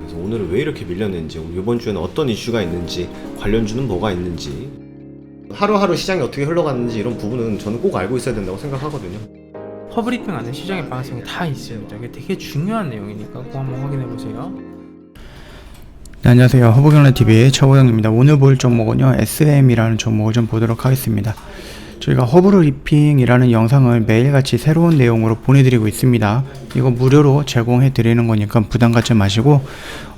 그래서 오늘은 왜 이렇게 밀렸는지, 이번 주에는 어떤 이슈가 있는지, 관련주는 뭐가 있는지, 하루하루 시장이 어떻게 흘러갔는지 이런 부분은 저는 꼭 알고 있어야 된다고 생각하거든요. 허브리핑 안에 시장의 방향성이 다 있습니다. 이게 되게 중요한 내용이니까 꼭 한번 확인해 보세요. 네, 안녕하세요. 허브경제TV의 최호영입니다. 오늘 볼 종목은요, SM이라는 종목을 좀 보도록 하겠습니다. 저희가 허브리핑이라는 영상을 매일같이 새로운 내용으로 보내드리고 있습니다. 이거 무료로 제공해 드리는 거니까 부담 갖지 마시고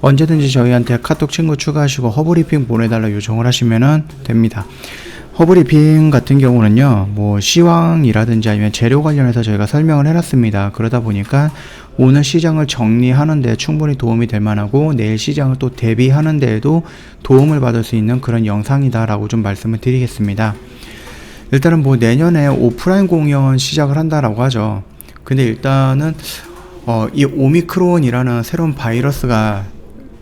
언제든지 저희한테 카톡 친구 추가하시고 허브리핑 보내달라 요청을 하시면 됩니다. 허브리핑 같은 경우는요, 뭐 시황이라든지 아니면 재료 관련해서 저희가 설명을 해놨습니다. 그러다 보니까 오늘 시장을 정리하는 데 충분히 도움이 될 만하고 내일 시장을 또 대비하는 데에도 도움을 받을 수 있는 그런 영상이다 라고 좀 말씀을 드리겠습니다. 일단은 뭐 내년에 오프라인 공연 시작을 한다라고 하죠. 근데 일단은 이 오미크론이라는 새로운 바이러스가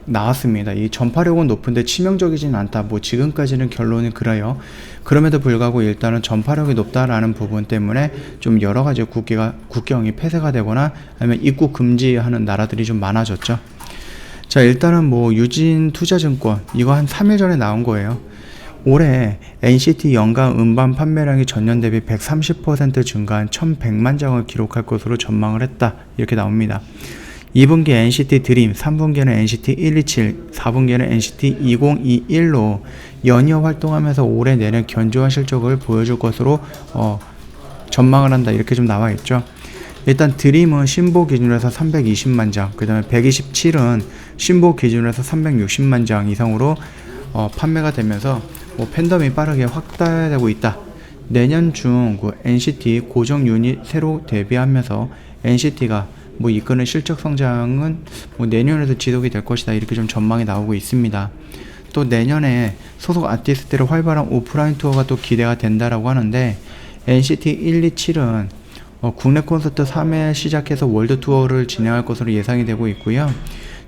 나왔습니다. 이 전파력은 높은데 치명적이진 않다. 뭐 지금까지는 결론이 그래요. 그럼에도 불구하고 일단은 전파력이 높다라는 부분 때문에 좀 여러 가지 국경이 폐쇄가 되거나 아니면 입국 금지하는 나라들이 좀 많아졌죠. 자, 일단은 뭐 유진투자증권 이거 한 3일 전에 나온 거예요. 올해 NCT 연간 음반 판매량이 전년 대비 130% 증가한 1100만 장을 기록할 것으로 전망을 했다. 이렇게 나옵니다. 2분기 NCT 드림, 3분기에는 NCT 127, 4분기에는 NCT 2021로 연이어 활동하면서 올해 내년 견조한 실적을 보여줄 것으로 전망을 한다. 이렇게 좀 나와 있죠. 일단 드림은 신보 기준으로 해서 320만 장, 그 다음에 127은 신보 기준으로 해서 360만 장 이상으로 판매가 되면서 뭐 팬덤이 빠르게 확대되고 있다. 내년 중 그 NCT 고정 유닛 새로 데뷔하면서 NCT가 뭐 이끄는 실적 성장은 뭐 내년에도 지속이 될 것이다. 이렇게 좀 전망이 나오고 있습니다. 또 내년에 소속 아티스트들의 활발한 오프라인 투어가 또 기대가 된다라고 하는데 NCT 127은 국내 콘서트 3회 시작해서 월드 투어를 진행할 것으로 예상이 되고 있고요.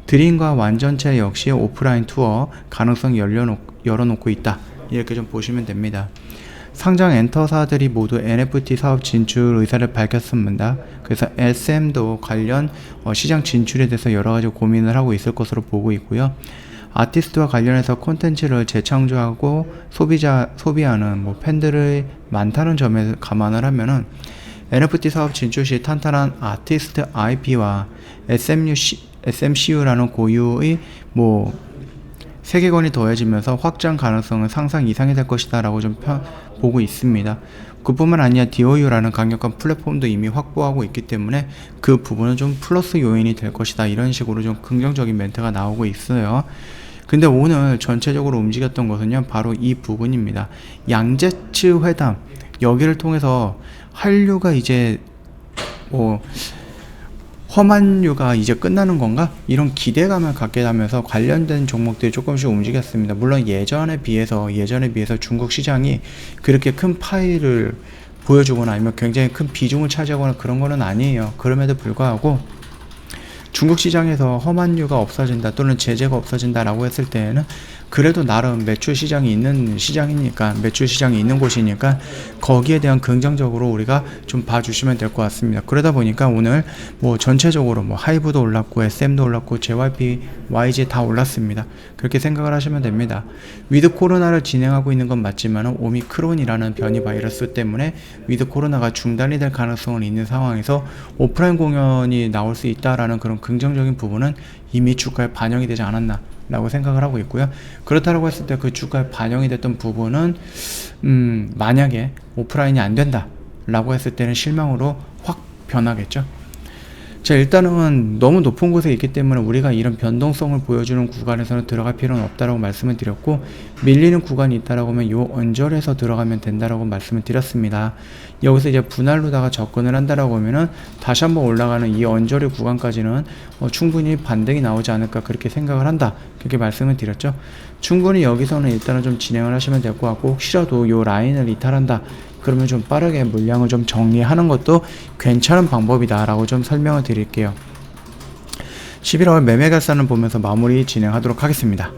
드림과 완전체 역시 오프라인 투어 가능성 열어놓고 있다. 이렇게 좀 보시면 됩니다. 상장 엔터사들이 모두 NFT 사업 진출 의사를 밝혔습니다. 그래서 SM도 관련 시장 진출에 대해서 여러 가지 고민을 하고 있을 것으로 보고 있고요. 아티스트와 관련해서 콘텐츠를 재창조하고 소비하는 뭐 팬들이 많다는 점에 감안을 하면은 NFT 사업 진출 시 탄탄한 아티스트 IP와 SMCU라는 고유의 뭐 세계관이 더해지면서 확장 가능성은 상상 이상이 될 것이다 라고 좀 보고 있습니다. 그뿐만 아니라 DOU라는 강력한 플랫폼도 이미 확보하고 있기 때문에 그 부분은 좀 플러스 요인이 될 것이다. 이런 식으로 좀 긍정적인 멘트가 나오고 있어요. 근데 오늘 전체적으로 움직였던 것은요, 바로 이 부분입니다. 양재츠 회담, 여기를 통해서 한류가 이제 험한류가 이제 끝나는 건가? 이런 기대감을 갖게 되면서 관련된 종목들이 조금씩 움직였습니다. 물론 예전에 비해서 중국 시장이 그렇게 큰 파이를 보여주거나 아니면 굉장히 큰 비중을 차지하거나 그런 거는 아니에요. 그럼에도 불구하고 중국 시장에서 험한류가 없어진다 또는 제재가 없어진다라고 했을 때에는 그래도 나름 매출 시장이 있는 시장이니까, 매출 시장이 있는 곳이니까 거기에 대한 긍정적으로 우리가 좀 봐주시면 될 것 같습니다. 그러다 보니까 오늘 뭐 전체적으로 뭐 하이브도 올랐고 SM도 올랐고 JYP, YG 다 올랐습니다. 그렇게 생각을 하시면 됩니다. 위드 코로나를 진행하고 있는 건 맞지만 오미크론이라는 변이 바이러스 때문에 위드 코로나가 중단이 될 가능성은 있는 상황에서 오프라인 공연이 나올 수 있다라는 그런 긍정적인 부분은 이미 주가에 반영이 되지 않았나 라고 생각을 하고 있고요. 그렇다고 했을 때 그 주가에 반영이 됐던 부분은 만약에 오프라인이 안 된다 라고 했을 때는 실망으로 확 변하겠죠. 자, 일단은 너무 높은 곳에 있기 때문에 우리가 이런 변동성을 보여주는 구간에서는 들어갈 필요는 없다라고 말씀을 드렸고, 밀리는 구간이 있다라고 하면 요 언저리에서 들어가면 된다라고 말씀을 드렸습니다. 여기서 이제 분할로다가 접근을 한다라고 하면은 다시 한번 올라가는 이 언저리 구간까지는 충분히 반등이 나오지 않을까 그렇게 생각을 한다. 그렇게 말씀을 드렸죠. 충분히 여기서는 일단은 좀 진행을 하시면 될 것 같고, 혹시라도 요 라인을 이탈한다 그러면 좀 빠르게 물량을 좀 정리하는 것도 괜찮은 방법이다 라고 좀 설명을 드릴게요. 11월 매매 결산을 보면서 마무리 진행하도록 하겠습니다.